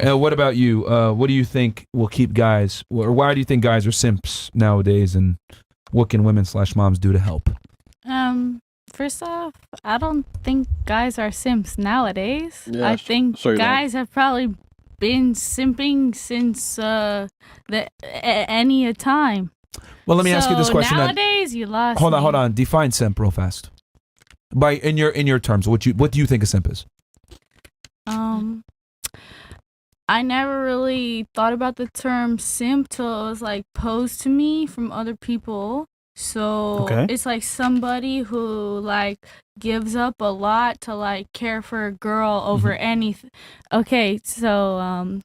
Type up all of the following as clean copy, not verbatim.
What about you? What do you think will keep guys, or why do you think guys are simps nowadays, and what can women/moms do to help? First off, I don't think guys are simps nowadays. Yeah, I think guys have probably been simping since any time. Well, let me ask you this question. Nowadays, you lost. Hold on. Define simp real fast. In your terms, what do you think a simp is? I never really thought about the term simp till it was like posed to me from other people. So it's like somebody who like gives up a lot to like care for a girl over anything. Okay, so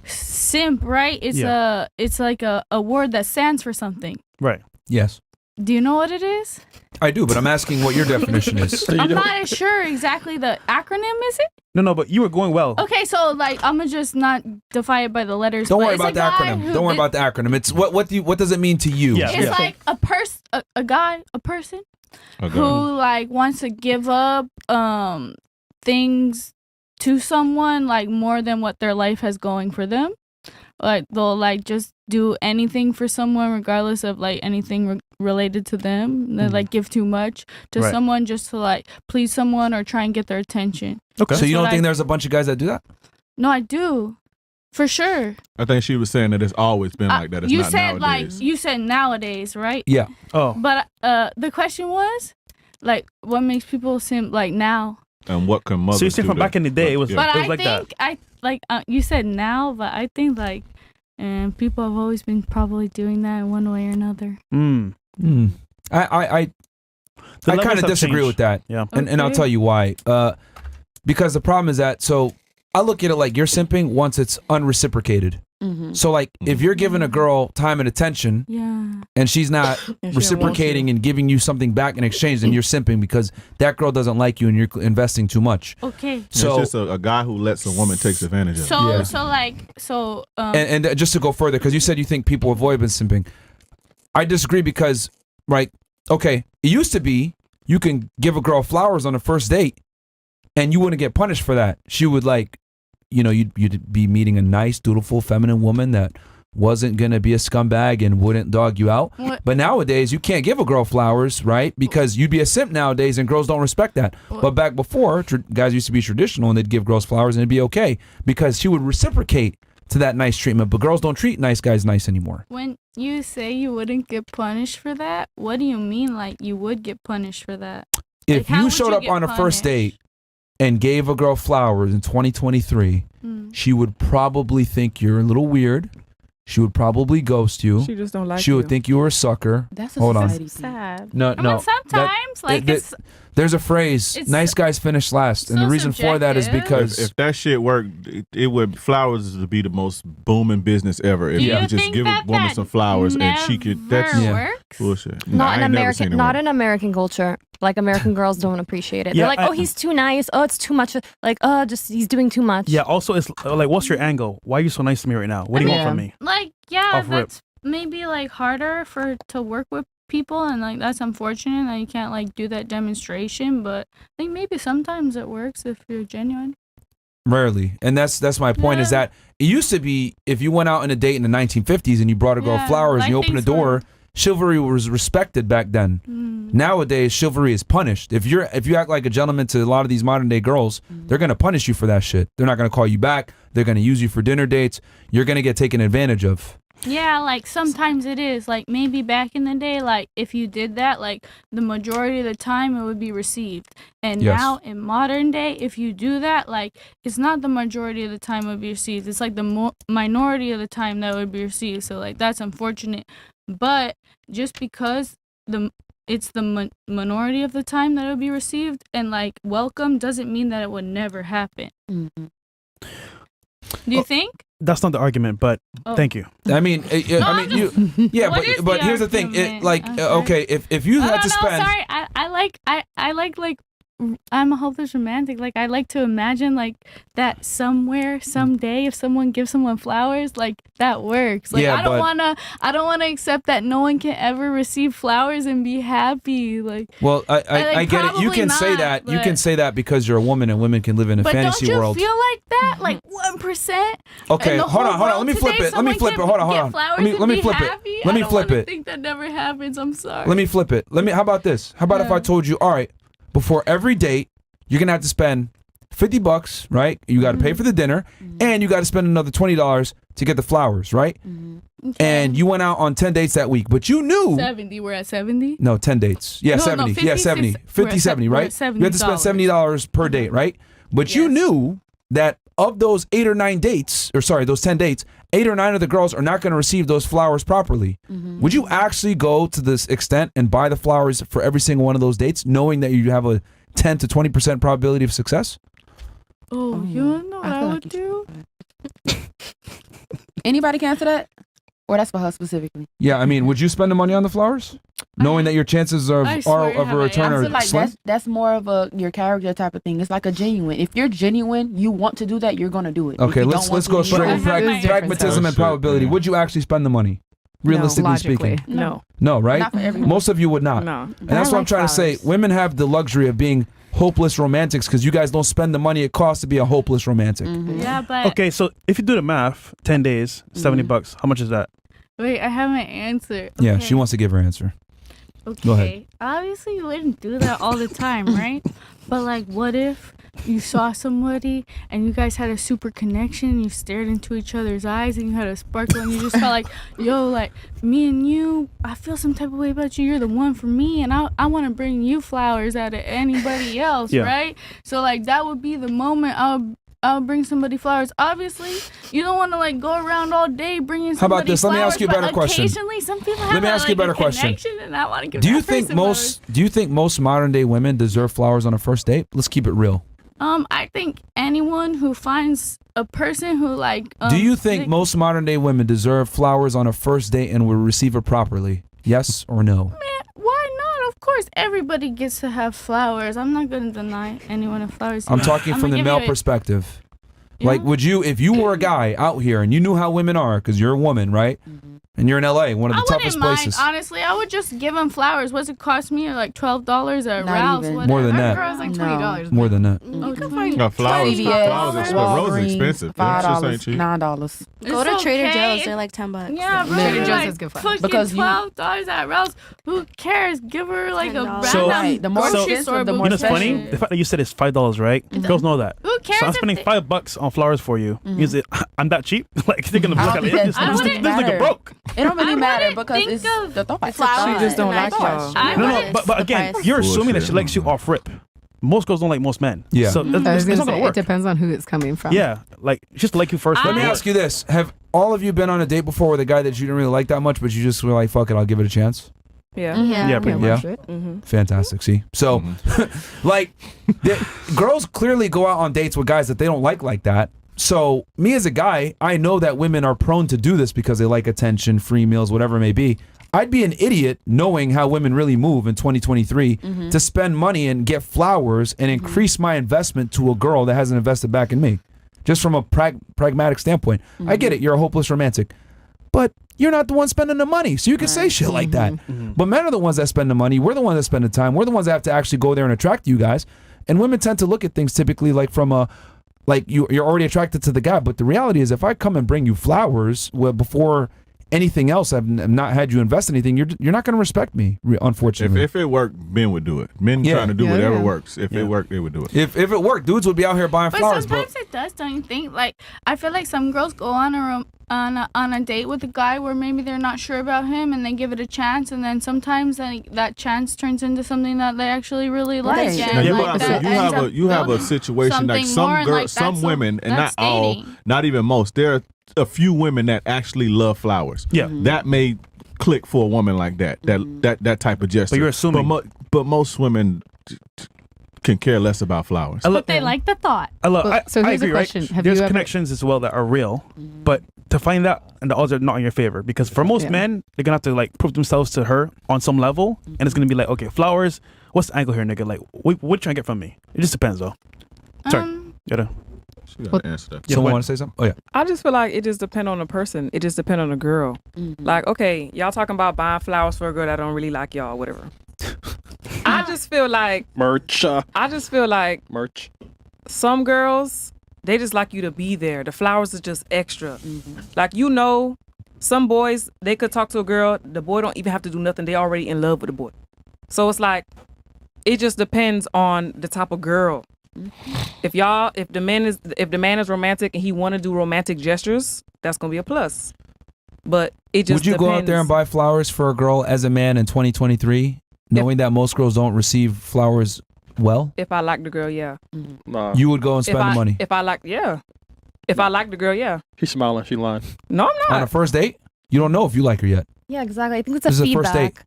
simp, right? It's like a word that stands for something. Right. Yes. Do you know what it is? I do, but I'm asking what your definition is. I'm not sure exactly the acronym, is it? No, but you were going well. Okay, so like I'm gonna just not define it by the letters. Don't worry about the acronym. Don't worry about the acronym. It's what does it mean to you? Yeah. It's like a person who like wants to give up things to someone like more than what their life has going for them. Like they'll like just do anything for someone regardless of like anything related to them. They like give too much to someone just to like please someone or try and get their attention. Okay. So you don't think there's a bunch of guys that do that? No, I do. For sure. I think she was saying that it's always been like that. It's not nowadays. You said nowadays, right? Yeah. Oh. But the question was like what makes people simp like now? And what can mothers So you say from back in the day it was But it was I think you said now, but I think like and people have always been probably doing that in one way or another. I kind of disagree with that. Yeah. And I'll tell you why. Because the problem is that, so I look at it like you're simping once it's unreciprocated. So like if you're giving a girl time and attention and she's not reciprocating and giving you something back in exchange, then you're simping because that girl doesn't like you and you're investing too much. Okay. So it's just a guy who lets a woman takes advantage of him. And just to go further, because you said you think people avoid been simping. I disagree because, right, okay, it used to be you can give a girl flowers on the first date and you wouldn't get punished for that. She would like, you know, you'd be meeting a nice, dutiful, feminine woman that wasn't going to be a scumbag and wouldn't dog you out. What? But nowadays, you can't give a girl flowers, right? Because you'd be a simp nowadays and girls don't respect that. But back before, guys used to be traditional and they'd give girls flowers and it'd be okay because she would reciprocate to that nice treatment. But girls don't treat nice guys nice anymore. When you say you wouldn't get punished for that, what do you mean like you would get punished for that? If you showed up on a first date and gave a girl flowers in 2023, she would probably think you're a little weird. She would probably ghost you. She just don't like you. She would think you were a sucker. That's a Hold on. sad. No. I mean, sometimes there's a phrase, nice guys finish last. And the reason for that is because if that shit worked, it would flowers would be the most booming business ever. If you could just give a woman some flowers and she could that's bullshit. Not in American culture. Like American girls don't appreciate it. They're like, oh, he's too nice. Oh, it's too much. Like, just he's doing too much. Yeah. Also, it's like, what's your angle? Why are you so nice to me right now? What do you want from me? Like, that's maybe like harder to work with people, and like that's unfortunate that you can't like do that demonstration. But I think maybe sometimes it works if you're genuine. Rarely, and that's my point. Is that it used to be if you went out on a date in the 1950s and you brought a girl flowers and you opened the door. Chivalry was respected back then. Nowadays, chivalry is punished. If you act like a gentleman to a lot of these modern day girls, they're gonna punish you for that shit. They're not gonna call you back. They're gonna use you for dinner dates. You're gonna get taken advantage of. Yeah, like sometimes it is. Like maybe back in the day, like if you did that, like the majority of the time it would be received. And now in modern day, if you do that, like it's not the majority of the time it would be received. It's like the minority of the time that would be received. So like that's unfortunate. But just because it's the minority of the time that it would be received and like welcome doesn't mean that it would never happen. Do you think? That's not the argument, but thank you. I mean, but here's the thing. It, like, okay, if you had to spend. Sorry, I like I'm a hopeless romantic. Like, I like to imagine like that somewhere, someday, if someone gives someone flowers, like that works. Like, I don't wanna accept that no one can ever receive flowers and be happy. Like, well, I get it. You can say that. You can say that because you're a woman and women can live in a fantasy world. But don't you feel like that? Like 1%? Okay, hold on. Let me flip it. Hold on. Let me flip it. Let me flip it. I think that never happens. I'm sorry. Let me flip it. How about this? How about if I told you, all right, before every date, you're gonna have to spend $50, right? You got to pay for the dinner, and you got to spend another $20 to get the flowers, right? Okay. And you went out on 10 dates that week, but you knew 70. We're at 70. No, 10 dates. Yeah, no, 70. 50, yeah, 70. 50, 70, right? You have to spend $70 per date, right? But you knew that of those 8 or 9 dates, those 10 dates, 8 or 9 of the girls are not going to receive those flowers properly. Would you actually go to this extent and buy the flowers for every single one of those dates, knowing that you have a 10 to 20% probability of success? Oh, you know what I would do? Anybody can answer that? Or that's for her specifically? Yeah, I mean, would you spend the money on the flowers? Knowing that your chances of a return are like slim? That's more of your character type of thing. It's like a genuine. If you're genuine, you want to do that, you're going to do it. Okay, let's go straight with pragmatism and probability. Would you actually spend the money? Realistically speaking. No. No, right? Not for everyone. Most of you would not. No. And that's what I'm trying to say. Women have the luxury of being hopeless romantics because you guys don't spend the money it costs to be a hopeless romantic. Yeah, but... Okay, so if you do the math, 10 days, $70, how much is that? Wait, I have my answer. Okay. Yeah, she wants to give her answer. Okay. Go ahead. Obviously, you wouldn't do that all the time, right? But like, what if you saw somebody and you guys had a super connection and you stared into each other's eyes and you had a sparkle and you just felt like, yo, like, me and you, I feel some type of way about you. You're the one for me, and I want to bring you flowers out of anybody else, right? So like, that would be the moment I'll bring somebody flowers. Obviously, you don't want to like go around all day bringing somebody flowers. How about this? Let me ask you a better question. Occasionally, some people have Let me ask you a better question. And I want to give Do you think most modern day women deserve flowers on a first date? Let's keep it real. I think anyone who finds a person who like. Do you think most modern day women deserve flowers on a first date and will receive it properly? Yes or no? Man, why not? Of course, everybody gets to have flowers. I'm not going to deny anyone of flowers. I'm talking from the male perspective. Yeah. Like, would you, if you were a guy out here and you knew how women are, because you're a woman, right? And you're in LA, one of the toughest places. Honestly, I would just give them flowers. What's it cost me? Like $12 at Ralph's? More than that. It was like $20. More than that. No, flowers are expensive. $5, $9. Go to Trader Joe's. They're like $10. Yeah, Trader Joe's is good flowers. Because $12 at Ralph's. Who cares? Give her like a random the more grocery expensive, store. the more You know what's funny? The fact that you said it's $5, right? Girls know that. Who cares? So I'm spending $5 on flowers for you. Is it? I'm that cheap? Like they're gonna look at it. This nigga broke. It don't really matter because it's the thought. Flowers. She just don't like y'all. No, but again, you're assuming that she likes you off rip. Most girls don't like most men. Yeah. So it's not gonna work. It depends on who it's coming from. Yeah, like just like you first. Let me ask you this: have all of you been on a date before with a guy that you didn't really like that much, but you just were like, "Fuck it, I'll give it a chance"? Yeah. Pretty much. Fantastic. See, so like, girls clearly go out on dates with guys that they don't like that. So me as a guy, I know that women are prone to do this because they like attention, free meals, whatever it may be. I'd be an idiot knowing how women really move in 2023 to spend money and get flowers and increase my investment to a girl that hasn't invested back in me. Just from a pragmatic standpoint. I get it. You're a hopeless romantic. But you're not the one spending the money, so you can say shit like that. But men are the ones that spend the money. We're the ones that spend the time. We're the ones that have to actually go there and attract you guys. And women tend to look at things typically like from a, like you're already attracted to the guy. But the reality is if I come and bring you flowers before anything else, I've not had you invest anything, you're not going to respect me, unfortunately. If it worked, men would do it. Men trying to do whatever works. If it worked, they would do it. If it worked, dudes would be out here buying flowers. But sometimes it does, don't you think? Like, I feel like some girls go on a date with a guy where maybe they're not sure about him and they give it a chance, and then sometimes that chance turns into something that they actually really like. You have a situation like some girls, some women, and not all, not even most. There are a few women that actually love flowers. Yeah, that may click for a woman like that. That type of gesture. But you're assuming. But most women can care less about flowers. But they like the thought. So here's I agree, a question: right? There's connections as well that are real, but to find out, and the odds are not in your favor, because for most men, they're gonna have to like prove themselves to her on some level, and it's gonna be like, okay, flowers what's the angle here, nigga? Like, what you trying to get from me? It just depends, though. Sorry, gotta answer that. Someone want to say something? Oh yeah. I just feel like it just depends on the person. It just depends on the girl. Like, okay, y'all talking about buying flowers for a girl that don't really like y'all, whatever. I just feel like merch. Merch. Some girls, they just like you to be there. The flowers is just extra. Like, you know, some boys, they could talk to a girl. The boy don't even have to do nothing. They already in love with the boy. So it's like, it just depends on the type of girl. If the man is romantic and he want to do romantic gestures, that's gonna be a plus. But it just would you depends. go out there and buy flowers for a girl as a man in 2023, knowing that most girls don't receive flowers well? If I like the girl, yeah. Nah. You would go and spend the money. If I like the girl, yeah. She's smiling. She lying. No, I'm not. On a first date, you don't know if you like her yet. Yeah, exactly. I think it's This a is a first feedback. date.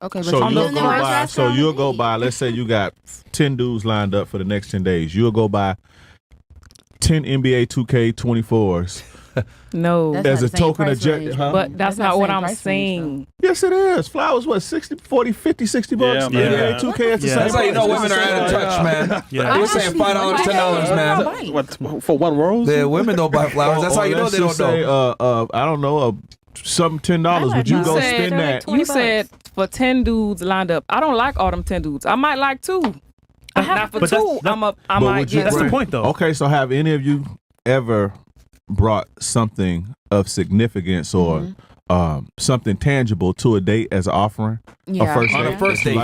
Okay, but So you'll go buy. Let's say you got 10 dudes lined up for the next 10 days. You'll go buy 10 NBA 2K24s. No, as a token of but that's not what I'm saying. Yes, it is. Flowers, what, 60, 40, 50, 60 bucks? NBA 2K, it's the same. That's how you know women are out of touch, man. We're saying $5, $10, man. What, for one rose? The women don't buy flowers. That's how you know they don't know. I don't know, some $10. Would you go spend that? You said for 10 dudes lined up. I don't like all them 10 dudes. I might like 2. Not for 2. I might. That's the point, though. Okay, so have any of you ever brought something of significance or something tangible to a date as an offering? Yeah. On a first date.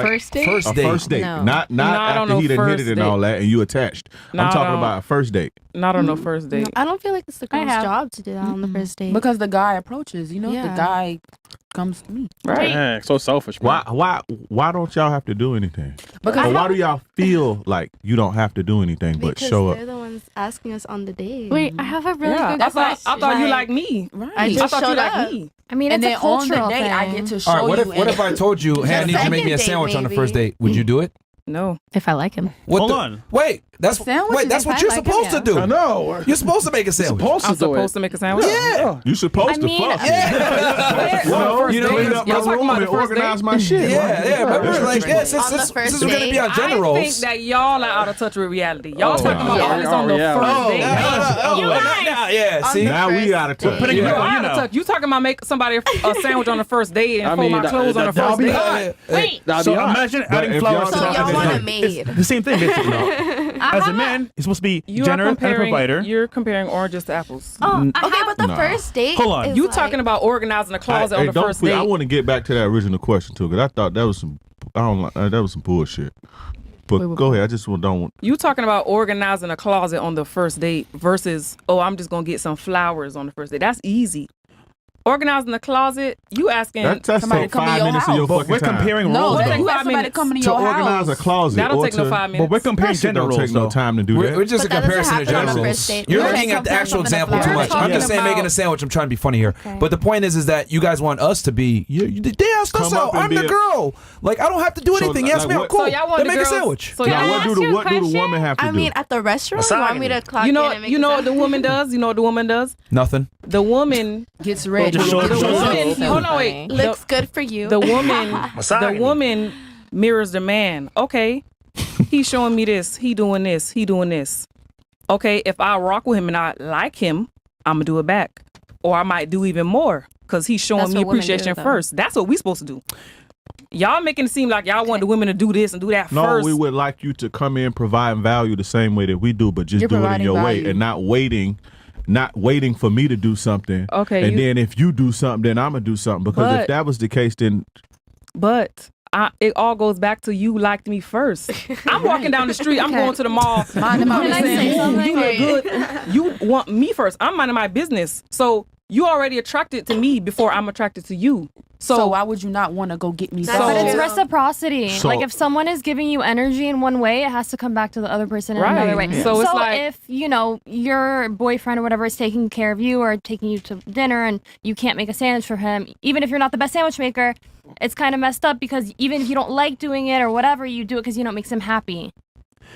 First date. No. Not after he done hit it and all that and you attached. I'm talking about a first date. Not on no first date. I don't feel like it's the girl's job to do that on the first date. Because the guy approaches, the guy comes to me. Right. Dang, so selfish, man. Why don't y'all have to do anything? Because or why do y'all feel like you don't have to do anything but because show up? they're the ones asking us on the date. Wait, I have a really good I question. thought you like me. Right. I just thought you showed like up. me. I mean, And it's then a cultural on the date, thing. I get to show All right, you. what if I told you, hey, I need you to make me a second sandwich date, on the maybe. first date? Would you do it? No. If I like him. Hold on. Wait, that's Sandwiches, that's if what I you're like it, supposed to do. I know. You're supposed to make a sandwich. I'm supposed to make a sandwich? Yeah. You supposed to fuck. You know, clean up my room and organize my shit. Yeah. Remember, like, since On the this first is going to be on gender I roles. think that y'all are out of touch with reality. Y'all talking about all this on the first date. See, now we out of touch. You out of touch. You talking about make somebody a sandwich on the first date and fold my clothes on the first date? Wait, So imagine adding flowers to So y'all want a the maid. the same thing, basically. As a man, you're supposed to be generous and a provider. You're comparing oranges to apples. oh, Okay, but the first date. Hold on. is You like, talking about organizing a closet on the first date? I want to get back to that original question too, because I thought that was some. I don't like that was some bullshit. But go ahead. I just don't want. You talking about organizing a closet on the first date versus, I'm just gonna get some flowers on the first date. That's easy. Organizing the closet, you asking That's somebody take to come to 5 your minutes of your house. fucking We're time. comparing No, roles, you though. ask 5 somebody to minutes come to To your organize house. a closet. That'll or take no to- 5 minutes. But we're comparing That shit gender don't roles, take no though. time to do We're that. just a But that doesn't comparison of happen on gender the roles. first date. You're Okay, looking at the something actual from the example too flower. much. I'm Talking just saying about- making a sandwich. I'm trying to be funny here. But the point is that you guys want us to be. They asked us Come up out. and I'm be the a- girl. Like, I don't have to do So, anything. You ask like, me out. what- Cool. So y'all want Then the make a girls- sandwich. So Can Now, I what ask do you a the question? woman have to I do? mean, at the restaurant, you want me to clock You in know, and make you a know what the sandwich? woman does. You know what the woman does. Nothing. The woman. Gets ready. Just show The up. woman. Hold on, wait. Looks good for you. The woman mirrors the man. Okay, he's showing me this. He doing this. He doing this. Okay, if I rock with him and I like him, I'm gonna do it back, or I might do even more because he's showing That's me what women appreciation do, though. first. That's what we supposed to do. Y'all making it seem like y'all want the women to do this and do that No, first. we would like you to come in, provide value the same way that we do, but just You're do it in providing your way value. and not waiting for me to do something. Okay, And then if you do something, then I'm gonna do something. Because if But- that was the case, then But it all goes back to you liked me first. I'm walking down the street. I'm going to the mall. Minding my You business. saying, something? "Ooh, you look good." You want me first. I'm minding my business. So you already attracted to me before I'm attracted to you. So why would you not want to go get me That's But something? it's true. reciprocity. So- Like if someone is giving you energy in one way, it has to come back to the other person in Right. another way. So it's like- if, your boyfriend or whatever is taking care of you or taking you to dinner and you can't make a sandwich for him, even if you're not the best sandwich maker, it's kind of messed up because even if you don't like doing it or whatever, you do it because it makes him happy.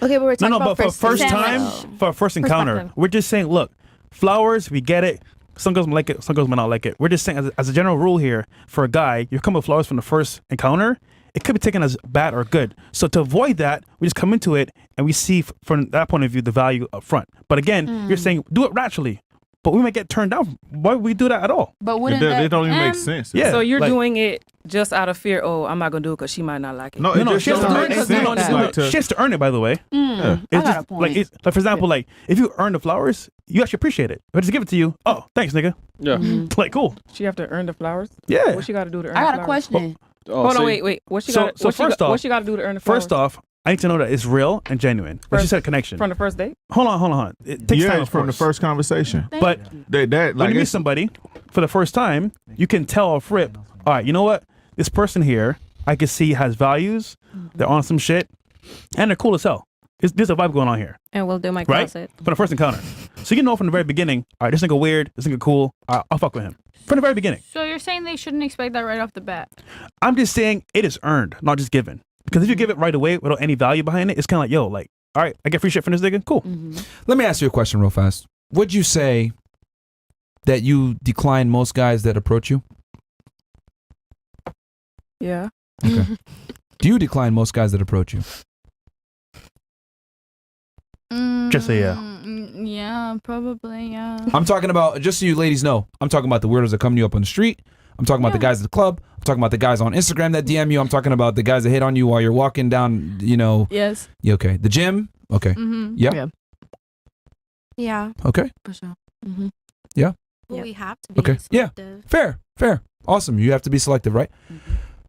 Okay, but we're talking No, about but for first date. time, for a first encounter, Perspective. we're just saying, look, flowers, we get it. some girls might like it, some girls might not like it. We're just saying, as a general rule here, for a guy, you come with flowers from the first encounter, it could be taken as bad or good. So to avoid that, we just come into it and we see from that point of view the value up front. But again, you're saying do it naturally. But we might get turned down. Why would we do that at all? But wouldn't it don't even make sense. Yeah. So you're doing it just out of fear. Oh, I'm not gonna do it because she might not like it. No, she has to earn it. By the way, I got a point. like for example, like if you earn the flowers, you actually appreciate it. If I just give it to you, oh, thanks, nigga. Yeah. Like cool. She have to earn the flowers. Yeah. What she got to do to earn? I got the a flowers? question. Hold on, wait. What she got? What she got to do to earn the flowers? First off, I need to know that it's real and genuine. Like you said, connection from the first date. Hold on. It takes time from the first conversation. But that when you meet somebody for the first time, you can tell off rip. All right, you know what? This person here, I can see has values. They're on some shit, and they're cool as hell. There's a vibe going on here. And we'll do my right closet for the first encounter. So you know from the very beginning. All right, this nigga weird. This nigga cool. I'll fuck with him from the very beginning. So you're saying they shouldn't expect that right off the bat? I'm just saying it is earned, not just given. Because if you give it right away without any value behind it, it's kind of like, yo, like, all right, I get free shit from this nigga. Cool. Let me ask you a question real fast. Would you say that you decline most guys that approach you? Yeah. Okay. Do you decline most guys that approach you? Just say yeah. Yeah, probably, yeah. I'm talking about, just so you ladies know, I'm talking about the weirdos that come to you up on the street. I'm talking about the guys at the club. I'm talking about the guys on Instagram that DM you. I'm talking about the guys that hit on you while you're walking down, Yes. Yeah, okay. The gym? Okay. Yeah. Yeah. Okay. For sure. Yeah. But we have to be Okay. selective. Yeah. Fair. Awesome. You have to be selective, right?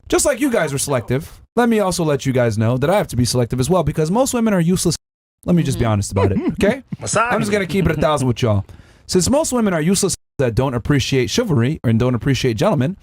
Just like you guys are selective, let me also let you guys know that I have to be selective as well because most women are useless. Let me just be honest about it, okay? I'm just going to keep it 1,000 with y'all. Since most women are useless that don't appreciate chivalry and don't appreciate gentlemen,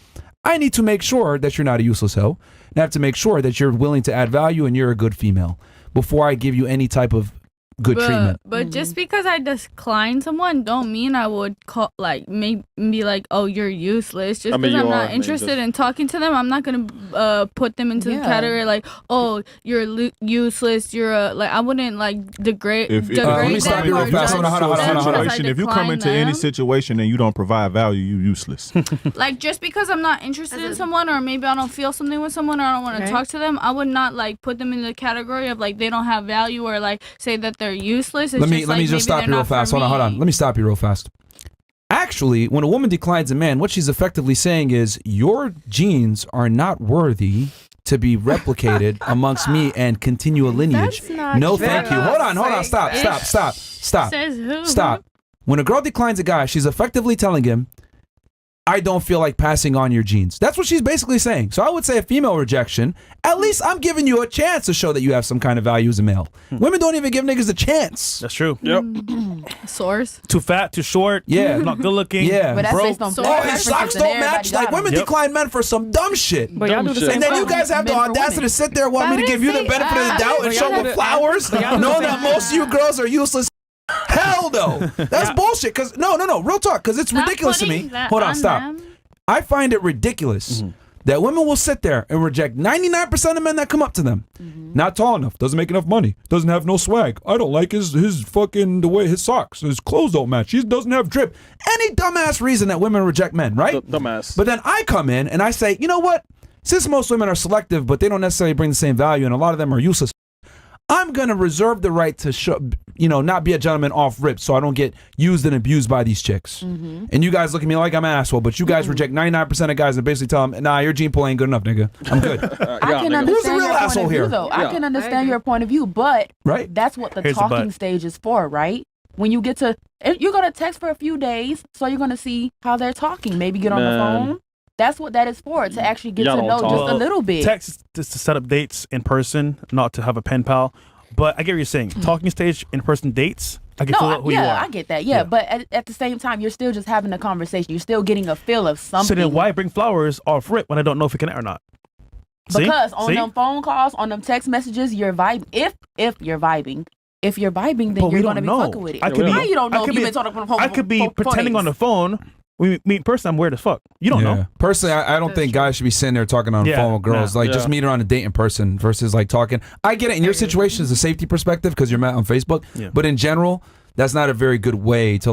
I need to make sure that you're not a useless hoe. And I have to make sure that you're willing to add value and you're a good female before I give you any type of good treatment. But just because I decline someone don't mean I would be like, oh, you're useless. Just because I'm not interested in talking to them, I'm not going to put them into the category like, oh, you're useless. You're I wouldn't degrade let me stop you real fast. Hold on. If you come into any situation and you don't provide value, you useless. Like just because I'm not interested in someone or maybe I don't feel something with someone or I don't want to talk to them, I would not put them in the category of they don't have value or say that they're useless. It's let me just stop you real fast. Hold on. Let me stop you real fast. Actually, when a woman declines a man, what she's effectively saying is your genes are not worthy to be replicated amongst me and continue a lineage. No, thank you. Hold on. Stop. Says who? Stop. When a girl declines a guy, she's effectively telling him, I don't feel like passing on your genes. That's what she's basically saying. So I would say a female rejection, at least I'm giving you a chance to show that you have some kind of value as a male. Women don't even give niggas a chance. That's true. Yep. Source. Too fat, too short. Yeah. Not good looking. Yeah. But that's based on his socks don't match. Women decline men for some dumb shit. But y'all do the same and then you guys have the audacity to sit there and want me to give you the benefit of the doubt and show them flowers, knowing that most of you girls are useless. Hell no. That's bullshit. Cause no. Real talk. Cause it's ridiculous to me. Hold on. Stop. I find it ridiculous that women will sit there and reject 99% of men that come up to them. Not tall enough, doesn't make enough money, doesn't have no swag. I don't like his fucking the way his socks, his clothes don't match. He doesn't have drip. Any dumbass reason that women reject men, right? Dumbass. But then I come in and I say, you know what? Since most women are selective, but they don't necessarily bring the same value, and a lot of them are useless, I'm going to reserve the right to not be a gentleman off rip so I don't get used and abused by these chicks. And you guys look at me like I'm an asshole, but you guys reject 99% of guys and basically tell them, nah, your gene pool ain't good enough, nigga. I'm good. I can understand Who's the real your asshole point of here? view, though. I can understand your point of view, but that's what the talking stage is for, right? When you get to, you're going to text for a few days, so you're going to see how they're talking. Maybe get on the phone. That's what that is for, to actually get to know just a little bit. Text is to set up dates in person, not to have a pen pal. But I get what you're saying. Talking stage, in-person dates, I can feel out who you are. Yeah, I get that. Yeah, but at the same time, you're still just having a conversation. You're still getting a feel of something. So then why bring flowers off rip when I don't know if it can or not? Because on them phone calls, on them text messages, you're vibing. If you're vibing, then you're going to be fucking with it. How you don't know if you've been talking on the phone? I could be pretending on the phone. We meet in person, I'm weird as fuck. You don't know. Personally, I don't think guys should be sitting there talking on the phone with girls. Just meet her on a date in person versus talking. I get it. In your situation, it's a safety perspective because you're met on Facebook. Yeah. But in general, that's not a very good way to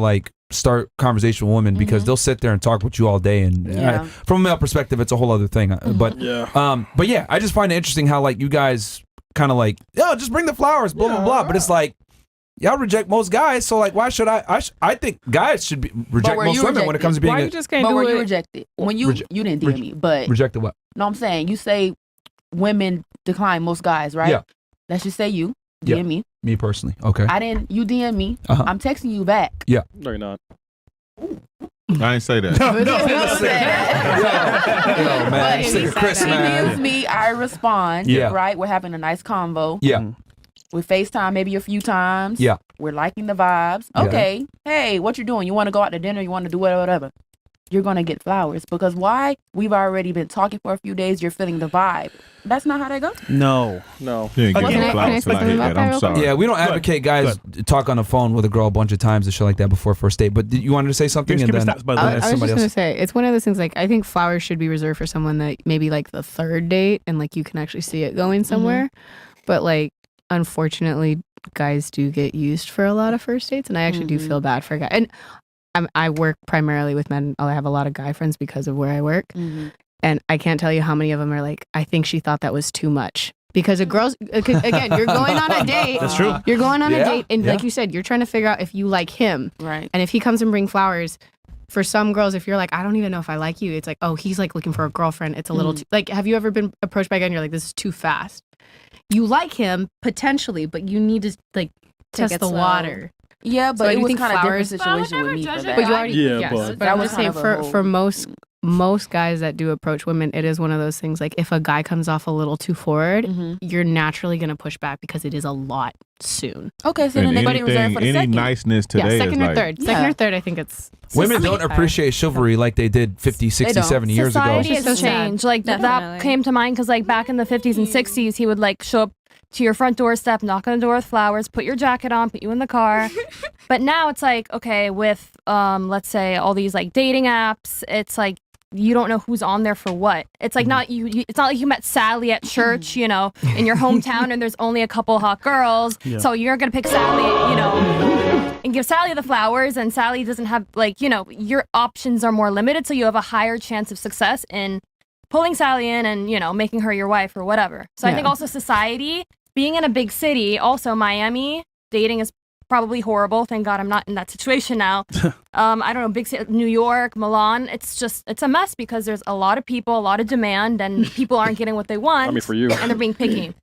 start conversation with women because they'll sit there and talk with you all day. And from a male perspective, it's a whole other thing. But yeah, I just find it interesting how like you guys kind of like, just bring the flowers, blah blah blah. But it's like y'all reject most guys, so like why should I think guys should reject most women when it comes to being. Why you just can't do were it? You rejected when you didn't DM me, but rejected what? No, I'm saying you say women decline most guys, right? Yeah. Let's just say you DM me. Me personally, okay. I didn't. You DM me. I'm texting you back. Yeah. No, you're not. I ain't say that. No, man. Sick of Chris, man. DMs me, I respond. Yeah. Right. We're having a nice convo. Yeah. We FaceTime maybe a few times. Yeah. We're liking the vibes. Okay. Hey, what you doing? You want to go out to dinner? You want to do whatever? You're going to get flowers. Because why? We've already been talking for a few days. You're feeling the vibe. That's not how they go. No. You ain't getting no flowers till I hit that. I'm sorry. Yeah, we don't advocate guys talk on the phone with a girl a bunch of times and shit like that before first date. But you wanted to say something? I was just going to say, it's one of those things, like, I think flowers should be reserved for someone that maybe like the third date and like you can actually see it going somewhere. But like, unfortunately, guys do get used for a lot of first dates, and I actually do feel bad for guys. And I work primarily with men. I have a lot of guy friends because of where I work. And I can't tell you how many of them are like, I think she thought that was too much. Because a girl's, again, you're going on a date. That's true. You're going on a date, and like you said, you're trying to figure out if you like him. Right. And if he comes and bring flowers, for some girls, if you're like, I don't even know if I like you, it's like, oh, he's like looking for a girlfriend. It's a little too, like, have you ever been approached by a guy and you're like, this is too fast? You like him, potentially, but you need to like test the water. Yeah, but so it was think kind of flowers, different situation with me for that. But you already, but I would say for most guys that do approach women, it is one of those things, like if a guy comes off a little too forward, you're naturally going to push back because it is a lot soon. Okay, so then they put it reserved for the second. Any niceness today second is or third. Second or third, I think it's... Women don't appreciate chivalry like they did 50, 60, 70 years ago. Society has changed. Like that came to mind because like back in the 50s and 60s, he would like show up to your front doorstep, knock on the door with flowers, put your jacket on, put you in the car. But now it's like, okay, with let's say all these like dating apps, it's like you don't know who's on there for what. It's like not you it's not like you met Sally at church, you know, in your hometown and there's only a couple hot girls. So you're going to pick Sally, you know, and give Sally the flowers, and Sally doesn't have like, you know, your options are more limited, so you have a higher chance of success in pulling Sally in and, you know, making her your wife or whatever. So I think also society, being in a big city, also Miami, dating is probably horrible. Thank God I'm not in that situation now. I don't know, big city, New York, Milan, it's a mess because there's a lot of people, a lot of demand, and people aren't getting what they want. I mean, for you. And they're being picky.